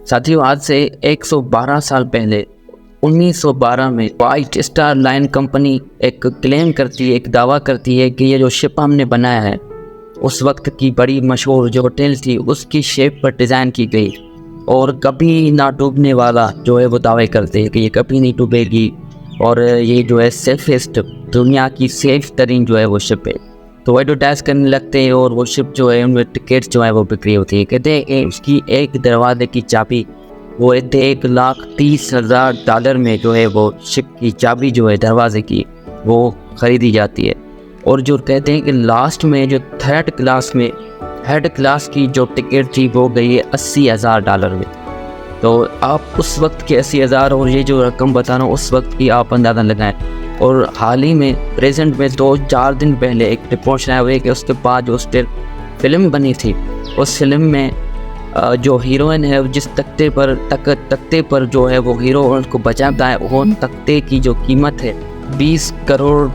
साथियों, आज से 112 साल पहले 1912 में व्हाइट स्टार लाइन कंपनी एक क्लेम करती है, एक दावा करती है कि ये जो शिप हमने बनाया है उस वक्त की बड़ी मशहूर जो होटल थी उसकी शेप पर डिज़ाइन की गई और कभी ना डूबने वाला जो है वो दावे करते हैं कि ये कभी नहीं डूबेगी और ये जो है सेफेस्ट, दुनिया की सेफ तरीन जो है वो शिप है। तो एडवर्टाइज करने लगते हैं और वो शिप जो है उनमें टिकट जो है वो बिक्री होती है। कहते हैं उसकी एक दरवाजे की चाबी वो $1,30,000 में जो है वो शिप की चाबी जो है दरवाजे की वो ख़रीदी जाती है। और जो कहते हैं कि लास्ट में जो थर्ड क्लास की जो टिकट थी वो गई है $80,000 में। तो आप उस वक्त के 80,000 और ये जो रकम बता रहा हूँ उस वक्त की आप अंदाज़ा लगाएं। और हाल ही में प्रेजेंट में 2-4 दिन पहले एक रिपोर्ट आया हुआ है कि उसके बाद जो उस पर फिल्म बनी थी उस फिल्म में जो हीरोइन है जिस तख्ते पर जो है वो हीरो उनको बचाता है, वो तख्ते की जो कीमत है $20 करोड़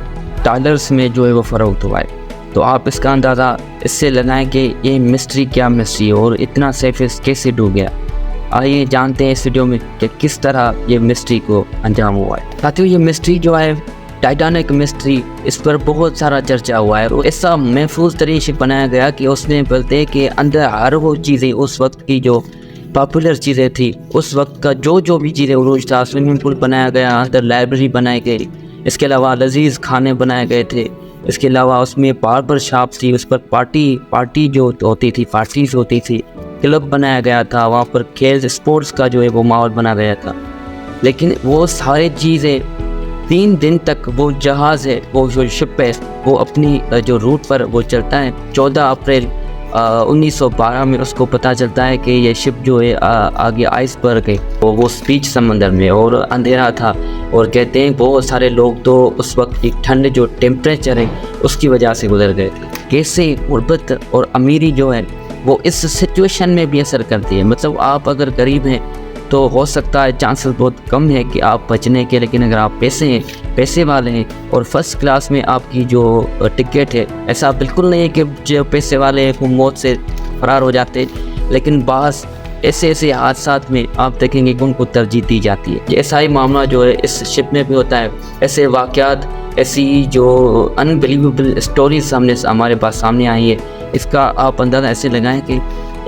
में जो है वो फ़रोख्त हुआ है। तो आप इसका अंदाज़ा इससे लगाएं कि ये मिस्ट्री क्या मिस्ट्री है और इतना सेफेस्ट कैसे डूब गया। आइए जानते हैं इस वीडियो में कि किस तरह ये मिस्ट्री को अंजाम हुआ है। साथियों, ये मिस्ट्री जो है टाइटैनिक मिस्ट्री, इस पर बहुत सारा चर्चा हुआ है और ऐसा महफूज तरीके से बनाया गया कि उसमें बोलते कि अंदर हर वो चीज़ें उस वक्त की जो पॉपुलर चीज़ें थी, उस वक्त का जो भी चीज़ें उरूज था, स्विमिंग पूल बनाया गया, अंदर लाइब्रेरी बनाई गई, इसके अलावा लजीज खाने बनाए गए थे, इसके अलावा उसमें बार्बर शॉप थी, उस पर पार्टी जो होती थी, पार्टीज होती थी, क्लब बनाया गया था, वहाँ पर खेल स्पोर्ट्स का जो है वो माहौल बना गया था। लेकिन वो सारी चीज़ें 3 दिन तक वो जहाज़ है, वो जो शिप है, वो अपनी जो रूट पर वो चलता है। 14 अप्रैल 1912 में उसको पता चलता है कि ये शिप जो है आगे आइसबर्ग है, वो बीच समंदर में और अंधेरा था। और कहते हैं बहुत सारे लोग तो उस वक्त की ठंड जो टेम्परेचर है उसकी वजह से गुजर गए थे। कैसे गुर्बत और अमीरी जो है वो इस सिचुएशन में भी असर करती है। मतलब आप अगर गरीब हैं तो हो सकता है चांसेस बहुत कम है कि आप बचने के, लेकिन अगर आप पैसे वाले हैं और फर्स्ट क्लास में आपकी जो टिकट है, ऐसा बिल्कुल नहीं है कि जो पैसे वाले हैं वो मौत से फरार हो जाते, लेकिन बास ऐसे हादसात में आप देखेंगे कि उनको तरजीह दी जाती है। ऐसा ही मामला जो है इस शिप में भी होता है। ऐसे वाक़यात, ऐसी जो अनबिलीवेबल स्टोरीज हमारे पास सामने आई है, इसका आप अंदाज़ा ऐसे लगाएं कि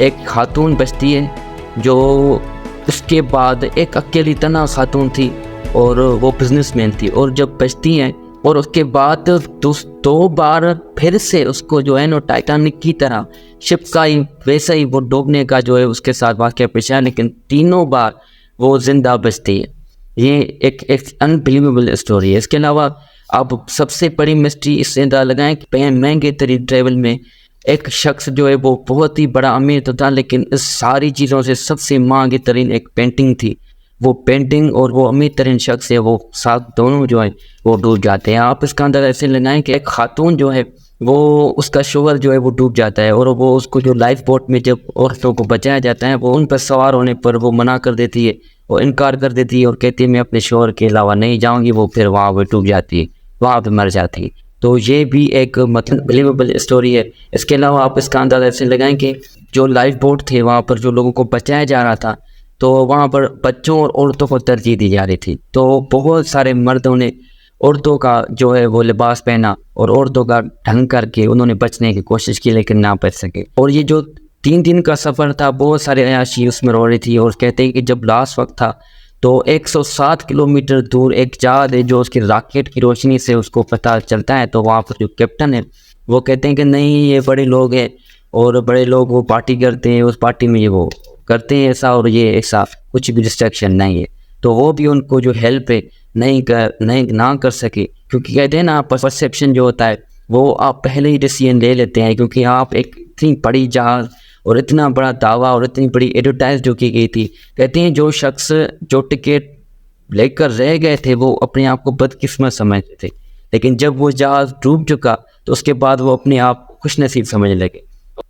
एक खातून बचती है जो उसके बाद एक अकेली तना खातून थी और वो बिजनेसमैन थी, और जब बचती हैं और उसके बाद 2 बार फिर से उसको जो है ना टाइटैनिक की तरह शिप का ही वैसा ही वो डूबने का जो है उसके साथ वाक़या पेश आया, लेकिन तीनों बार वो ज़िंदा बचती है। ये एक अनबिलीवेबल स्टोरी है। इसके अलावा आप सबसे बड़ी मिस्ट्री इससे अंदाज़ा लगाएं कि महंगे तरीन ट्रेवल में एक शख्स जो है वो बहुत ही बड़ा अमीर तो था, लेकिन इस सारी चीज़ों से सबसे महंगी तरीन एक पेंटिंग थी। वो पेंटिंग और वो अमीर तरीन शख्स है, वो साथ दोनों जो है वो डूब जाते हैं। आप इसका अंदर ऐसे लगाएं कि एक खातून जो है वो उसका शोहर जो है वो डूब जाता है और वो उसको जो लाइफ बोट में जब औरतों को बचाया जाता है वो उन पर सवार होने पर वो मना कर देती है, वो इनकार कर देती है और कहती है मैं अपने शोहर के अलावा नहीं जाऊँगी। वो फिर वहाँ पर डूब जाती है, वहाँ पर मर जाती है। तो ये भी एक मतलब बिलीवेबल स्टोरी है। इसके अलावा आप इसका अंदाज़ा ऐसे लगाएं कि जो लाइफ बोट थे वहाँ पर जो लोगों को बचाया जा रहा था, तो वहाँ पर बच्चों और औरतों को तरजीह दी जा रही थी। तो बहुत सारे मर्दों ने औरतों का जो है वो लिबास पहना और औरतों का ढंग करके उन्होंने बचने की कोशिश की, लेकिन ना बच सके। और ये जो 3 दिन का सफ़र था, बहुत सारे अयाशी उसमें रो रही थी। और कहते हैं कि जब लास्ट वक्त था तो 107 किलोमीटर दूर एक जहाज़ है जो उसकी रॉकेट की रोशनी से उसको पता चलता है। तो वहाँ पर जो कैप्टन है वो कहते हैं कि नहीं, ये बड़े लोग हैं और बड़े लोग वो पार्टी करते हैं, उस पार्टी में ये वो करते हैं ऐसा और ये ऐसा, कुछ भी डिस्ट्रैक्शन नहीं है। तो वो भी उनको जो हेल्प है ना कर सके, क्योंकि कहते हैं ना परसेप्शन जो होता है वो आप पहले ही डिसीजन ले लेते हैं, क्योंकि आप एक इतनी बड़ी जहाज़ और इतना बड़ा दावा और इतनी बड़ी एडवर्टाइज जो की गई थी। कहते हैं जो शख्स जो टिकट लेकर रह गए थे वो अपने आप को बदकिस्मत समझते थे, लेकिन जब वो जहाज़ डूब चुका तो उसके बाद वो अपने आप को खुशनसीब समझने लगे।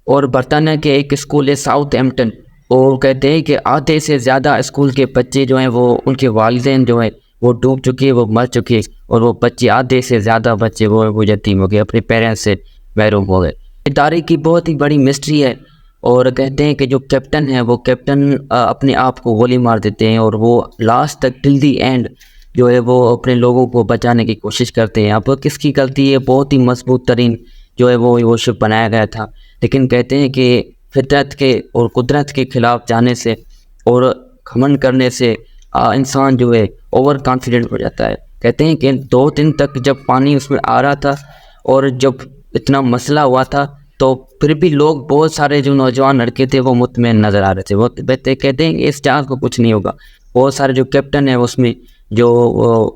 और बरतानिया के एक स्कूल है साउथहैम्पटन, और कहते हैं कि आधे से ज़्यादा स्कूल के बच्चे जो हैं वो उनके वालिदैन जो हैं वो डूब चुके, वो मर चुके, और वो बच्चे आधे से ज़्यादा बच्चे वो यतीम हो गए, अपने पेरेंट्स से महरूम हो गए। इदारे की बहुत ही बड़ी मिस्ट्री है और कहते हैं कि जो कैप्टन है वो कैप्टन अपने आप को गोली मार देते हैं और वो लास्ट तक टिल दी एंड जो है वो अपने लोगों को बचाने की कोशिश करते हैं। अब किसकी गलती है? बहुत ही मजबूत तरीन जो है वो शिप बनाया गया था, लेकिन कहते हैं कि फितरत के और कुदरत के ख़िलाफ़ जाने से और घमंड करने से इंसान जो है ओवर कॉन्फिडेंट हो जाता है। कहते हैं कि 2 दिन तक जब पानी उसमें आ रहा था और जब इतना मसला हुआ था तो फिर भी लोग, बहुत सारे जो नौजवान लड़के थे वो मुतमईन नज़र आ रहे थे। वो कहते हैं कि इस जहाज़ को कुछ नहीं होगा। बहुत सारे जो कैप्टन है उसमें जो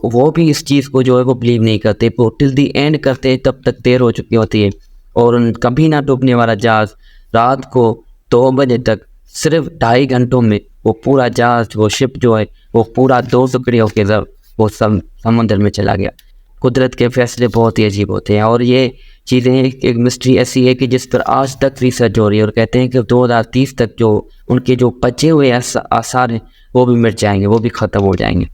वो भी इस चीज़ को जो है वो बिलीव नहीं करते, वो टिल दी एंड करते तब तक देर हो चुकी होती है। और कभी ना डूबने वाला जहाज़ रात को 2 बजे तक सिर्फ 2.5 घंटों में वो पूरा जहाज़, वो शिप जो है वो पूरा 2 टुकड़े होकर वो समुद्र में चला गया। कुदरत के फैसले बहुत ही अजीब होते हैं और ये चीज़ें, एक मिस्ट्री ऐसी है कि जिस पर आज तक रिसर्च हो रही है और कहते हैं कि 2030 तक जो उनके जो बचे हुए आसार हैं वो भी मिट जाएंगे, वो भी ख़त्म हो जाएंगे।